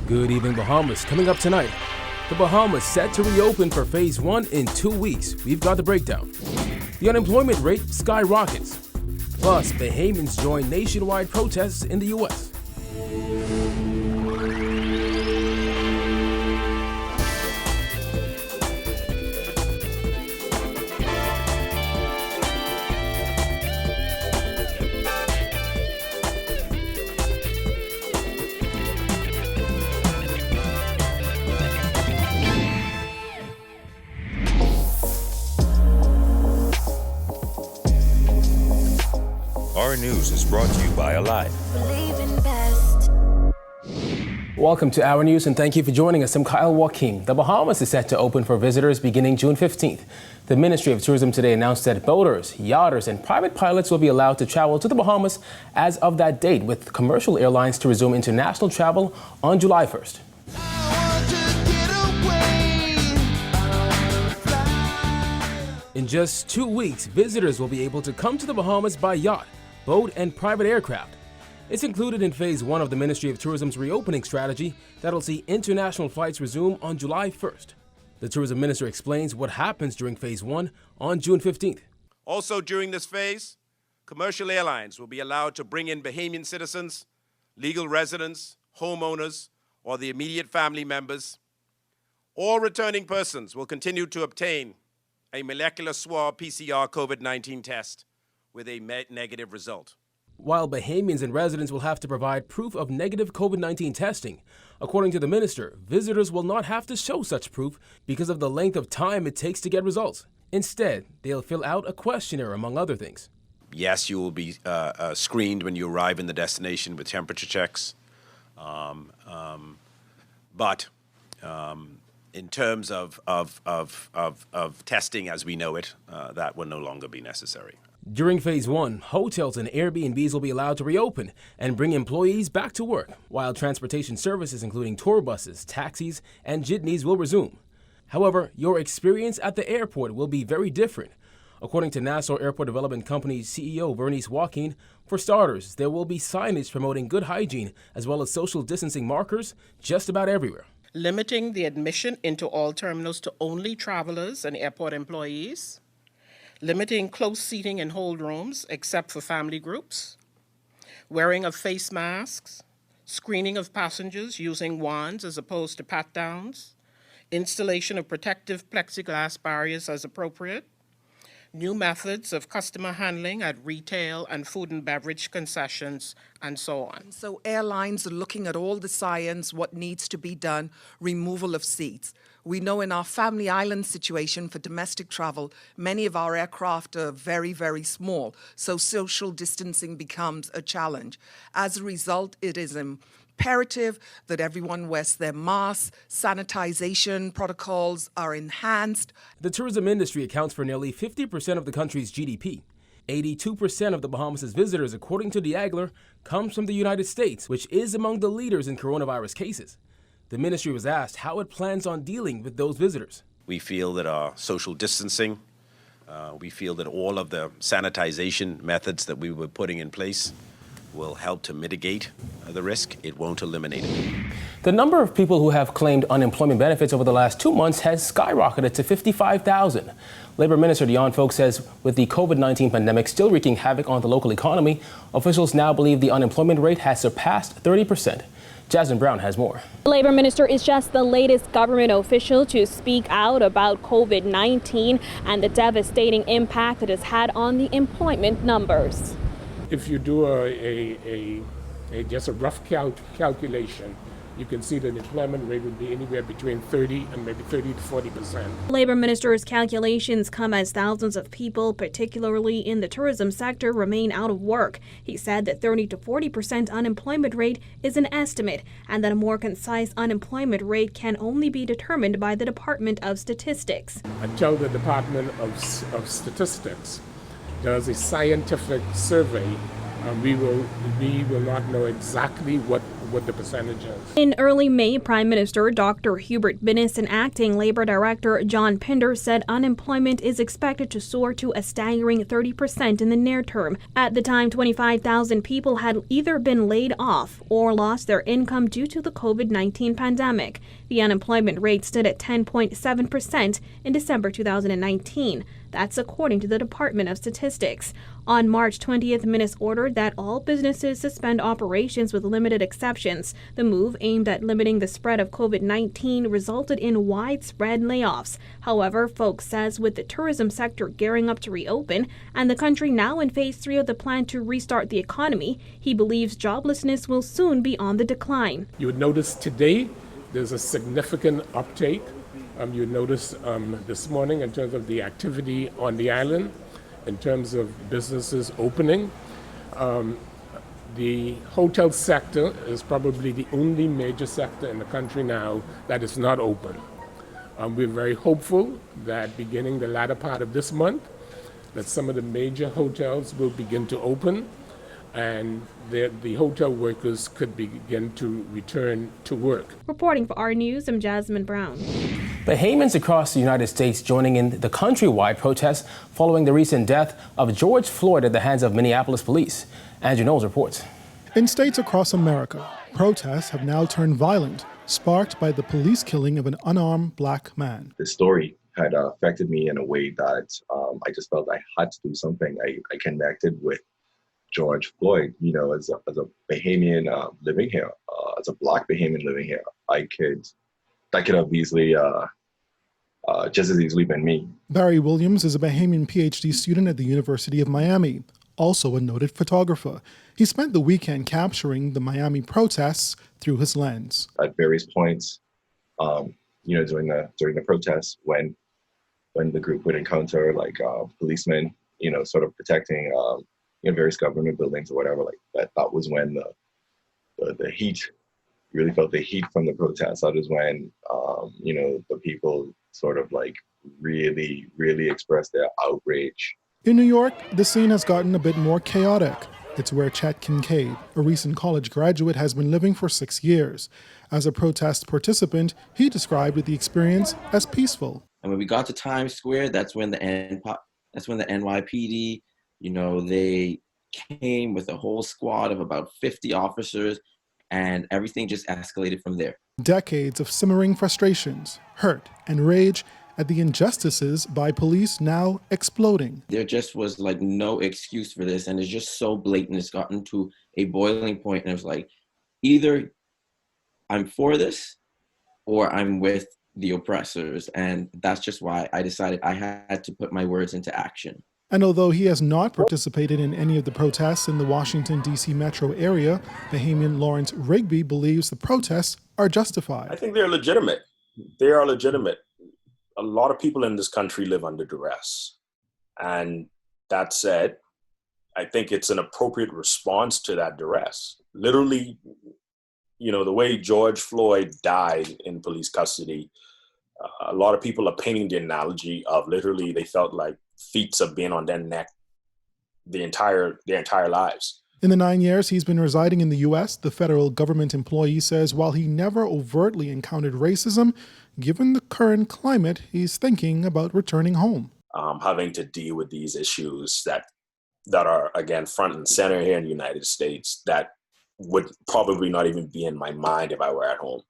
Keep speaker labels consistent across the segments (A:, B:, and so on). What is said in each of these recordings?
A: Good evening, Bahamas. Coming up tonight, the Bahamas set to reopen for phase 1 in 2 weeks. We've got the breakdown. The unemployment rate skyrockets. Plus, Bahamians join nationwide protests in the U.S.
B: Our news is brought to you by Alive.
A: Welcome to Our News and thank you for joining us. I'm Kyle Joaquin. The Bahamas is set to open for visitors beginning June 15th. The Ministry of Tourism today announced that boaters, yachters, and private pilots will be allowed to travel to the Bahamas as of that date, with commercial airlines to resume international travel on July 1st. In just 2 weeks, visitors will be able to come to the Bahamas by yacht, boat, and private aircraft. It's included in phase 1 of the Ministry of Tourism's reopening strategy that'll see international flights resume on July 1st. The tourism minister explains what happens during phase 1 on June 15th.
C: Also during this phase, commercial airlines will be allowed to bring in Bahamian citizens, legal residents, homeowners, or the immediate family members. All returning persons will continue to obtain a molecular swab PCR COVID-19 test with a negative result.
A: While Bahamians and residents will have to provide proof of negative COVID-19 testing, according to the minister, visitors will not have to show such proof because of the length of time it takes to get results. Instead, they'll fill out a questionnaire, among other things.
C: Yes, you will be screened when you arrive in the destination with temperature checks, but in terms of testing as we know it, that will no longer be necessary.
A: During phase 1, hotels and Airbnbs will be allowed to reopen and bring employees back to work, while transportation services including tour buses, taxis, and jitneys will resume. However, your experience at the airport will be very different. According to Nassau Airport Development Company's CEO Bernice Joaquin, for starters, there will be signage promoting good hygiene as well as social distancing markers just about everywhere.
D: Limiting the admission into all terminals to only travelers and airport employees, limiting close seating in hold rooms except for family groups, wearing of face masks, screening of passengers using wands as opposed to pat-downs, installation of protective plexiglass barriers as appropriate, new methods of customer handling at retail and food and beverage concessions, and so on.
E: So airlines are looking at all the science, what needs to be done, removal of seats. We know in our Family Island situation for domestic travel, many of our aircraft are very, very small, so social distancing becomes a challenge. As a result, it is imperative that everyone wears their masks, sanitization protocols are enhanced.
A: The tourism industry accounts for nearly 50% of the country's GDP. 82% of the Bahamas' visitors, according to Diagler, comes from the United States, which is among the leaders in coronavirus cases. The ministry was asked how it plans on dealing with those visitors.
C: We feel that our social distancing, we feel that all of the sanitization methods that we were putting in place will help to mitigate the risk. It won't eliminate it.
A: The number of people who have claimed unemployment benefits over the last 2 months has skyrocketed to 55,000. Labor Minister Dion Folk says with the COVID-19 pandemic still wreaking havoc on the local economy, officials now believe the unemployment rate has surpassed 30%. Jasmine Brown has more.
F: The Labor Minister is just the latest government official to speak out about COVID-19 and the devastating impact it has had on the employment numbers.
G: If you do just a rough calculation, you can see that the employment rate would be anywhere between 30 and maybe 30 to 40%.
F: Labor Minister's calculations come as thousands of people, particularly in the tourism sector, remain out of work. He said that 30 to 40% unemployment rate is an estimate and that a more concise unemployment rate can only be determined by the Department of Statistics.
G: Until the Department of Statistics does a scientific survey, we will not know exactly what what the percentage is.
F: In early May, Prime Minister Dr. Hubert Binnis and Acting Labour Director John Pinder said unemployment is expected to soar to a staggering 30% in the near term. At the time, 25,000 people had either been laid off or lost their income due to the COVID-19 pandemic. The unemployment rate stood at 10.7% in December 2019. That's according to the Department of Statistics. On March 20th, Binnis ordered that all businesses suspend operations with limited exceptions. The move, aimed at limiting the spread of COVID-19, resulted in widespread layoffs. However, Folks says with the tourism sector gearing up to reopen and the country now in phase 3 of the plan to restart the economy, he believes joblessness will soon be on the decline.
G: You would notice today there's a significant uptake. You notice this morning in terms of the activity on the island, in terms of businesses opening. The hotel sector is probably the only major sector in the country now that is not open. We're very hopeful that beginning the latter part of this month, that some of the major hotels will begin to open and the hotel workers could begin to return to work.
F: Reporting for our news, I'm Jasmine Brown.
A: Bahamians across the United States joining in the countrywide protests following the recent death of George Floyd at the hands of Minneapolis police. Andrew Knowles reports.
H: In states across America, protests have now turned violent, sparked by the police killing of an unarmed black man.
I: The story had affected me in a way that I just felt I had to do something. I connected with George Floyd, as a Bahamian living here, as a black Bahamian living here. That could have easily, just as easily been me.
H: Barry Williams is a Bahamian PhD student at the University of Miami, also a noted photographer. He spent the weekend capturing the Miami protests through his lens.
I: At various points, during the protests, when the group would encounter policemen, sort of protecting various government buildings or whatever, that was when the heat, really felt the heat from the protests. That is when the people sort of really expressed their outrage.
H: In New York, the scene has gotten a bit more chaotic. It's where Chet Kincaid, a recent college graduate, has been living for 6 years. As a protest participant, he described the experience as peaceful.
J: And when we got to Times Square, that's when the NYPD, they came with a whole squad of about 50 officers, and everything just escalated from there.
H: Decades of simmering frustrations, hurt, and rage at the injustices by police now exploding.
J: There just was no excuse for this, and it's just so blatant. It's gotten to a boiling point, and it was either I'm for this or I'm with the oppressors, and that's just why I decided I had to put my words into action.
H: And although he has not participated in any of the protests in the Washington, D.C. metro area, Bahamian Lawrence Rigby believes the protests are justified.
K: I think they're legitimate. They are legitimate. A lot of people in this country live under duress. And that said, I think it's an appropriate response to that duress. Literally, the way George Floyd died in police custody, a lot of people are painting the analogy of literally they felt like feet have been on their neck their entire lives.
H: In the 9 years he's been residing in the U.S., the federal government employee says while he never overtly encountered racism, given the current climate, he's thinking about returning home.
K: Having to deal with these issues that are, again, front and center here in the United States that would probably not even be in my mind if I were at home.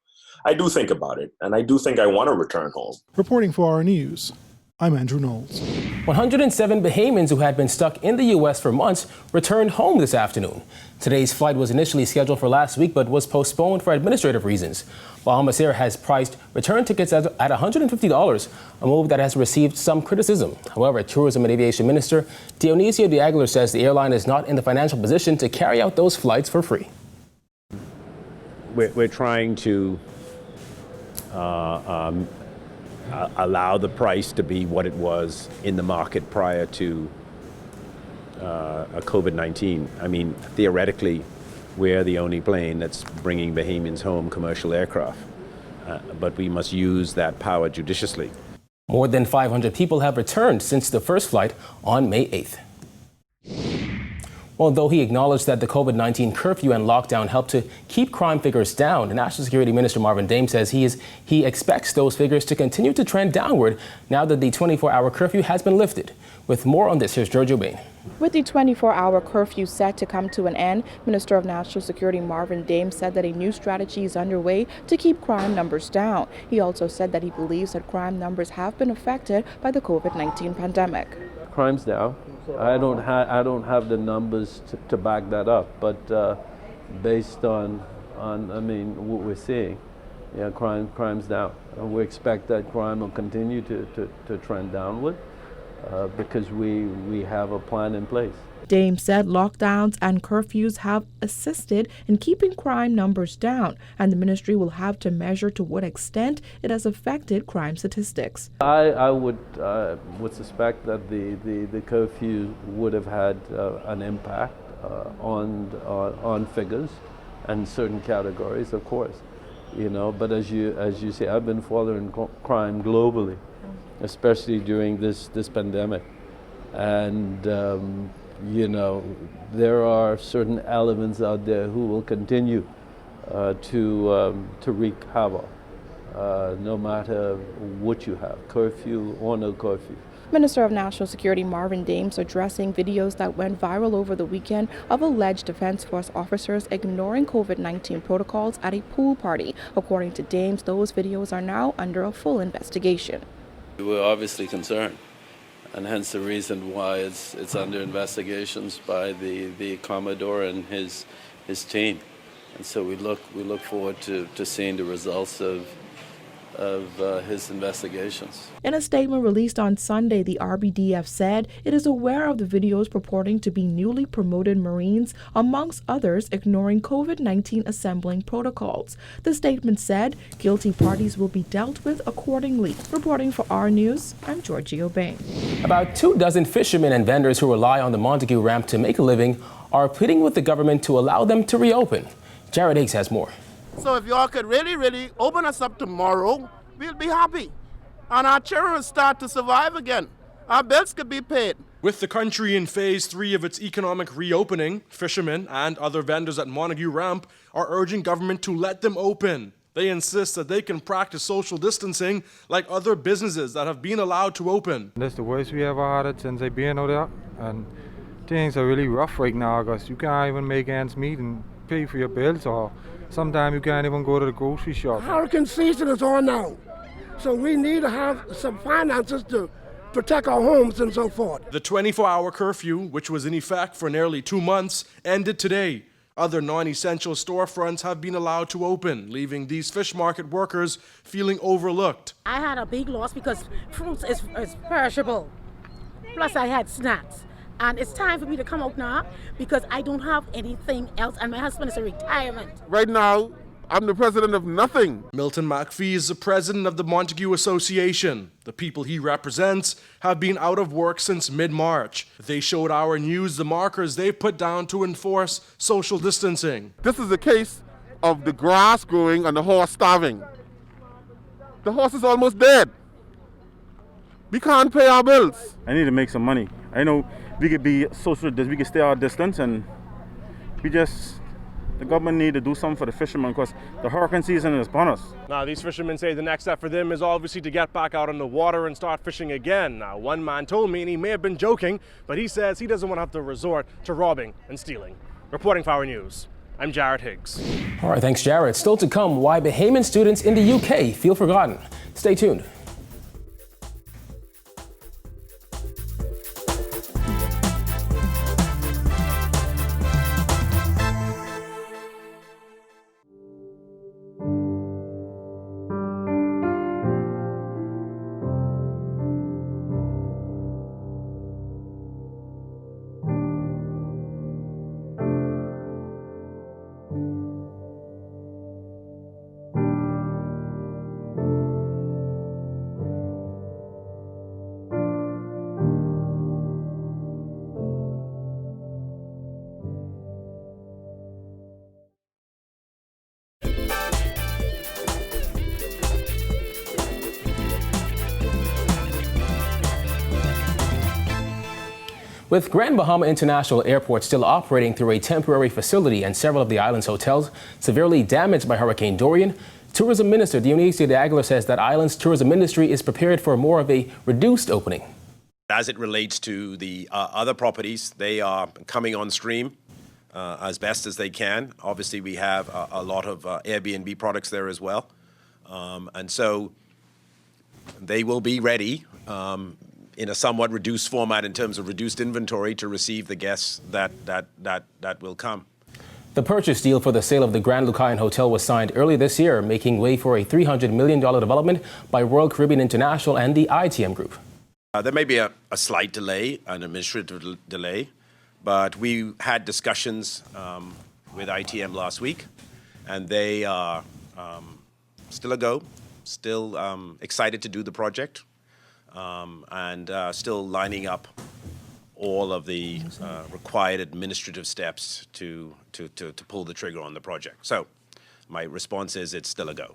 K: I do think about it, and I do think I want to return home.
H: Reporting for our news, I'm Andrew Knowles.
A: 107 Bahamians who had been stuck in the U.S. for months returned home this afternoon. Today's flight was initially scheduled for last week but was postponed for administrative reasons. Bahamas Air has priced return tickets at $150, a move that has received some criticism. However, Tourism and Aviation Minister Dionisio de Aguilar says the airline is not in the financial position to carry out those flights for free.
L: We're trying to allow the price to be what it was in the market prior to COVID-19. I mean, theoretically, we're the only plane that's bringing Bahamians home, commercial aircraft. But we must use that power judiciously.
A: More than 500 people have returned since the first flight on May 8th. Well, though he acknowledged that the COVID-19 curfew and lockdown helped to keep crime figures down, National Security Minister Marvin Dame says he expects those figures to continue to trend downward now that the 24-hour curfew has been lifted. With more on this, here's Giorgio Bain.
M: With the 24-hour curfew set to come to an end, Minister of National Security Marvin Dame said that a new strategy is underway to keep crime numbers down. He also said that he believes that crime numbers have been affected by the COVID-19 pandemic.
N: Crime's down. I don't have the numbers to back that up, but based on what we're seeing, yeah, crime's down. And we expect that crime will continue to trend downward because we have a plan in place.
M: Dame said lockdowns and curfews have assisted in keeping crime numbers down, and the ministry will have to measure to what extent it has affected crime statistics.
N: I would suspect that the curfew would have had an impact on figures and certain categories, of course, But as you say, I've been following crime globally, especially during this pandemic, and there are certain elements out there who will continue to wreak havoc, no matter what you have, curfew or no curfew.
M: Minister of National Security Marvin Dames addressing videos that went viral over the weekend of alleged Defense Force officers ignoring COVID-19 protocols at a pool party. According to Dames, those videos are now under a full investigation.
N: We're obviously concerned, and hence the reason why it's under investigations by the Commodore and his team. And so we look forward to seeing the results of his investigations.
M: In a statement released on Sunday, the RBDF said it is aware of the videos purporting to be newly promoted Marines, amongst others, ignoring COVID-19 assembling protocols. The statement said guilty parties will be dealt with accordingly. Reporting for our News, I'm Giorgio Bain.
A: About 24 fishermen and vendors who rely on the Montague ramp to make a living are pleading with the government to allow them to reopen. Jared Higgs has more.
O: So if y'all could really open us up tomorrow, we'll be happy. And our children will start to survive again. Our bills could be paid.
P: With the country in phase 3 of its economic reopening, fishermen and other vendors at Montague Ramp are urging government to let them open. They insist that they can practice social distancing like other businesses that have been allowed to open.
Q: That's the worst we ever had it since I've been out there. And things are really rough right now because you can't even make ends meet and pay for your bills, or sometimes you can't even go to the grocery shop.
R: Hurricane season is on now, so we need to have some finances to protect our homes and so forth.
P: The 24-hour curfew, which was in effect for nearly 2 months, ended today. Other non-essential storefronts have been allowed to open, leaving these fish market workers feeling overlooked.
S: I had a big loss because fruits is perishable. Plus I had snacks. And it's time for me to come out now because I don't have anything else, and my husband is in retirement.
T: Right now, I'm the president of nothing.
P: Milton McPhee is the president of the Montague Association. The people he represents have been out of work since mid-March. They showed our news the markers they put down to enforce social distancing.
T: This is a case of the grass growing and the horse starving. The horse is almost dead. We can't pay our bills.
U: I need to make some money. I know we could be social, we could stay our distance, and the government need to do something for the fishermen because the hurricane season is upon us.
P: Now, these fishermen say the next step for them is obviously to get back out on the water and start fishing again. Now, one man told me, and he may have been joking, but he says he doesn't want to have to resort to robbing and stealing. Reporting for our News, I'm Jared Higgs.
A: All right, thanks, Jared. Still to come, why Bahamian students in the UK feel forgotten. Stay tuned. With Grand Bahama International Airport still operating through a temporary facility and several of the island's hotels severely damaged by Hurricane Dorian, Tourism Minister Dionisio de Aguilar says that island's tourism industry is prepared for more of a reduced opening.
C: As it relates to the other properties, they are coming on stream as best as they can. Obviously, we have a lot of Airbnb products there as well. And so they will be ready in a somewhat reduced format in terms of reduced inventory to receive the guests that will come.
A: The purchase deal for the sale of the Grand Lucayan Hotel was signed early this year, making way for a $300 million development by Royal Caribbean International and the ITM Group.
C: There may be a slight delay, an administrative delay, but we had discussions with ITM last week, and they are still a go, still excited to do the project, and still lining up all of the required administrative steps to pull the trigger on the project. So my response is it's still a go.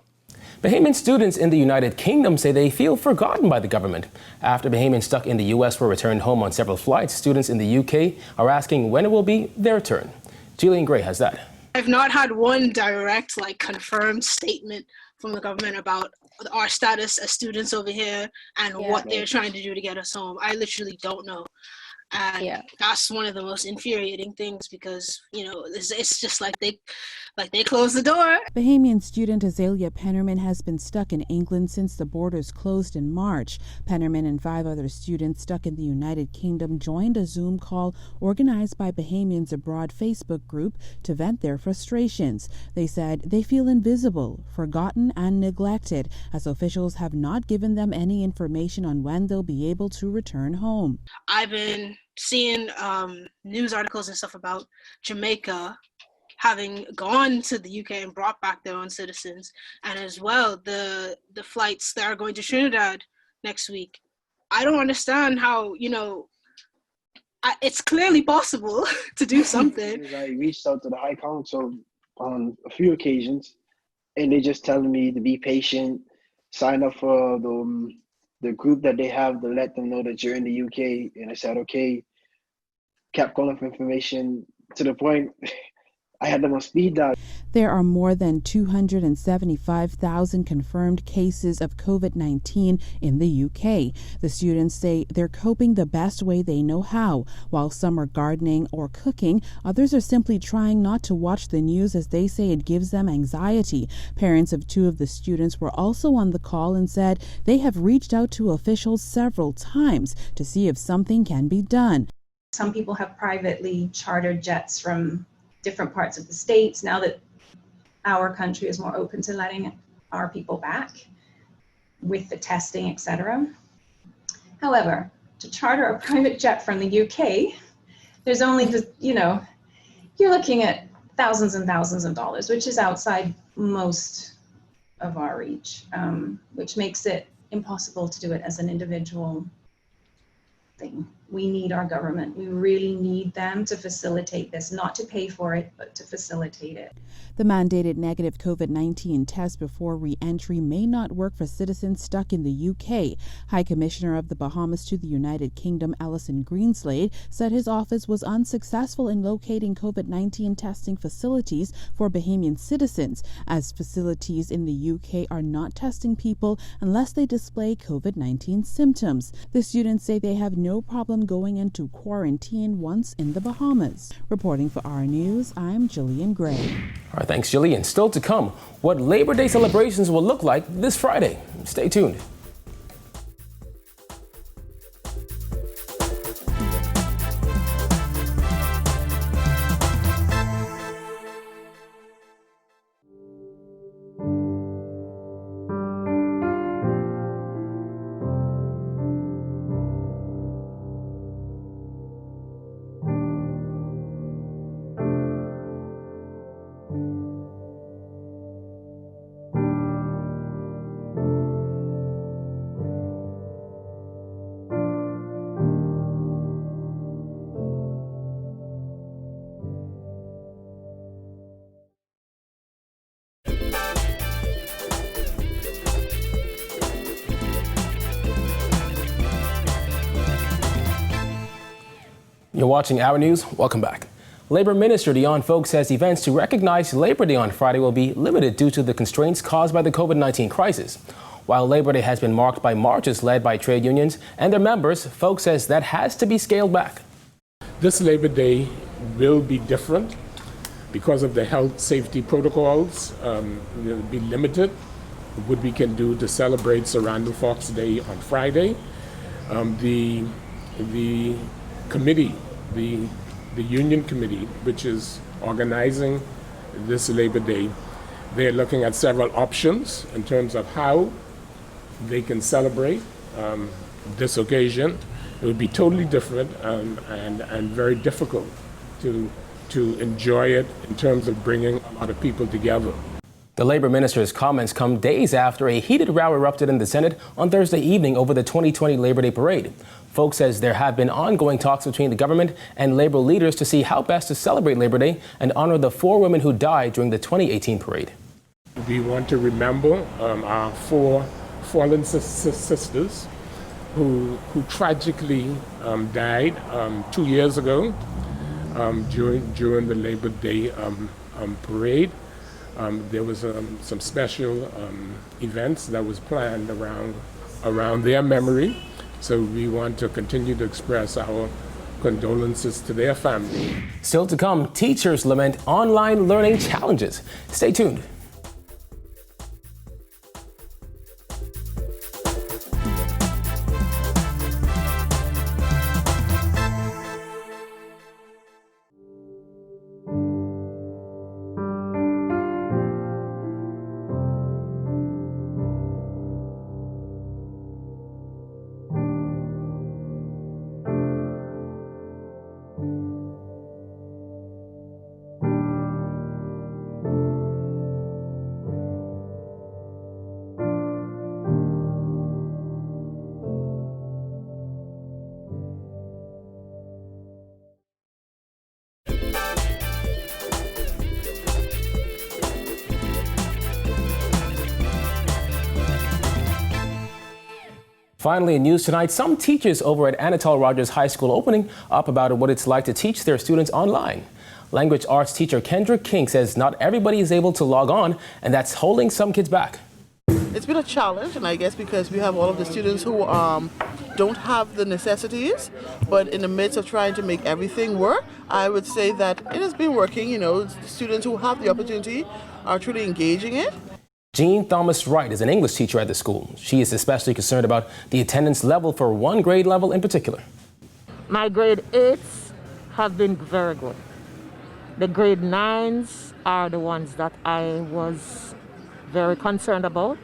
A: Bahamian students in the United Kingdom say they feel forgotten by the government. After Bahamians stuck in the U.S. were returned home on several flights, students in the U.K. are asking when it will be their turn. Jillian Gray has that.
B: I've not had one direct, confirmed statement from the government about our status as students over here and what they're trying to do to get us home. I literally don't know. And that's one of the most infuriating things because, it's just like they closed the door.
V: Bahamian student Azalea Pennerman has been stuck in England since the borders closed in March. Pennerman and 5 other students stuck in the United Kingdom joined a Zoom call organized by Bahamians Abroad Facebook group to vent their frustrations. They said they feel invisible, forgotten, and neglected as officials have not given them any information on when they'll be able to return home.
B: I've been seeing news articles and stuff about Jamaica having gone to the UK and brought back their own citizens, and as well the flights that are going to Trinidad next week. I don't understand how, it's clearly possible to do something.
W: I reached out to the High Council on a few occasions, and they just telling me to be patient, sign up for the group that they have to let them know that you're in the UK. And I said, okay. Kept calling for information to the point I had them on speed dial.
V: There are more than 275,000 confirmed cases of COVID-19 in the UK. The students say they're coping the best way they know how. While some are gardening or cooking, others are simply trying not to watch the news as they say it gives them anxiety. Parents of 2 of the students were also on the call and said they have reached out to officials several times to see if something can be done.
X: Some people have privately chartered jets from different parts of the States now that our country is more open to letting our people back with the testing, etc. However, to charter a private jet from the UK, there's only just, you're looking at thousands and thousands of dollars, which is outside most of our reach, which makes it impossible to do it as an individual thing. We need our government. We really need them to facilitate this, not to pay for it, but to facilitate it.
V: The mandated negative COVID-19 test before re-entry may not work for citizens stuck in the UK. High Commissioner of the Bahamas to the United Kingdom, Alison Greenslade, said his office was unsuccessful in locating COVID-19 testing facilities for Bahamian citizens, as facilities in the UK are not testing people unless they display COVID-19 symptoms. The students say they have no problem going into quarantine once in the Bahamas. Reporting for our News, I'm Jillian Gray.
A: All right, thanks, Jillian. Still to come, what Labor Day celebrations will look like this Friday. Stay tuned. You're watching Our News. Welcome back. Labor Minister Dion Folk says events to recognize Labor Day on Friday will be limited due to the constraints caused by the COVID-19 crisis. While Labor Day has been marked by marches led by trade unions and their members, Folk says that has to be scaled back.
D: This Labor Day will be different because of the health safety protocols. Will be limited what we can do to celebrate Sir Randall Fox Day on Friday. The committee, the union committee, which is organizing this Labor Day, they're looking at several options in terms of how they can celebrate this occasion. It would be totally different and very difficult to enjoy it in terms of bringing a lot of people together.
A: The Labor Minister's comments come days after a heated row erupted in the Senate on Thursday evening over the 2020 Labor Day parade. Folk says there have been ongoing talks between the government and labor leaders to see how best to celebrate Labor Day and honor the 4 women who died during the 2018 parade.
D: We want to remember our 4 fallen sisters who tragically died 2 years ago during the Labor Day parade. There was some special events that was planned around their memory. So we want to continue to express our condolences to their family.
A: Still to come, teachers lament online learning challenges. Stay tuned. Finally, in news tonight, some teachers over at Anatole Rogers High School opening up about what it's like to teach their students online. Language arts teacher Kendra King says not everybody is able to log on, and that's holding some kids back.
E: It's been a challenge, and I guess because we have all of the students who don't have the necessities, but in the midst of trying to make everything work, I would say that it has been working. You know, students who have the opportunity are truly engaging it.
A: Jean Thomas Wright is an English teacher at the school. She is especially concerned about the attendance level for one grade level in particular.
F: My grade 8s have been very good. The grade 9s are the ones that I was very concerned about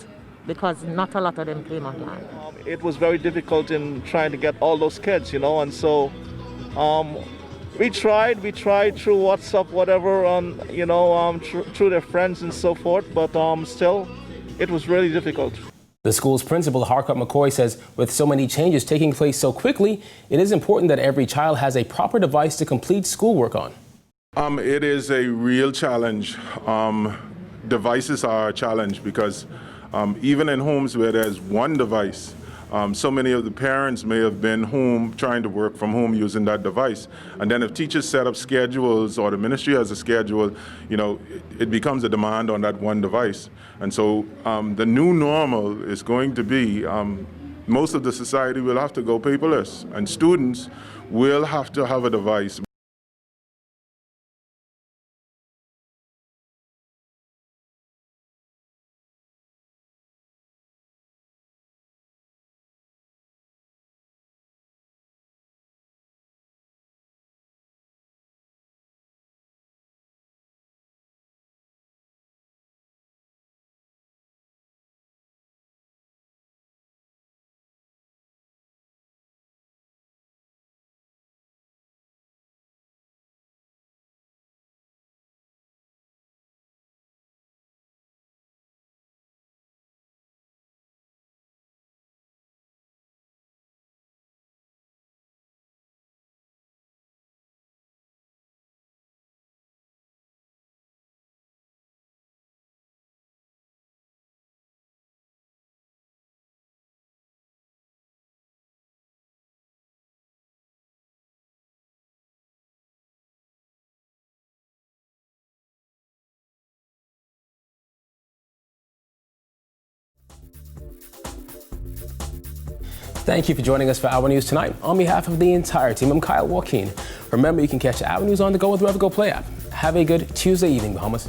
F: because not a lot of them came online.
G: It was very difficult in trying to get all those kids, you know, and so we tried through WhatsApp, whatever, through their friends and so forth, but still, it was really difficult.
A: The school's principal, Harcourt McCoy, says with so many changes taking place so quickly, it is important that every child has a proper device to complete schoolwork on.
Y: It is a real challenge. Devices are a challenge because even in homes where there's one device, so many of the parents may have been home trying to work from home using that device. And then if teachers set up schedules or the ministry has a schedule, you know, it becomes a demand on that one device. And so the new normal is going to be most of the society will have to go paperless, and students will have to have a device.
A: Thank you for joining us for Our News tonight. On behalf of the entire team, I'm Kyle Joaquin. Remember, you can catch Our News on the go with the Revigo Play app. Have a good Tuesday evening, Bahamas.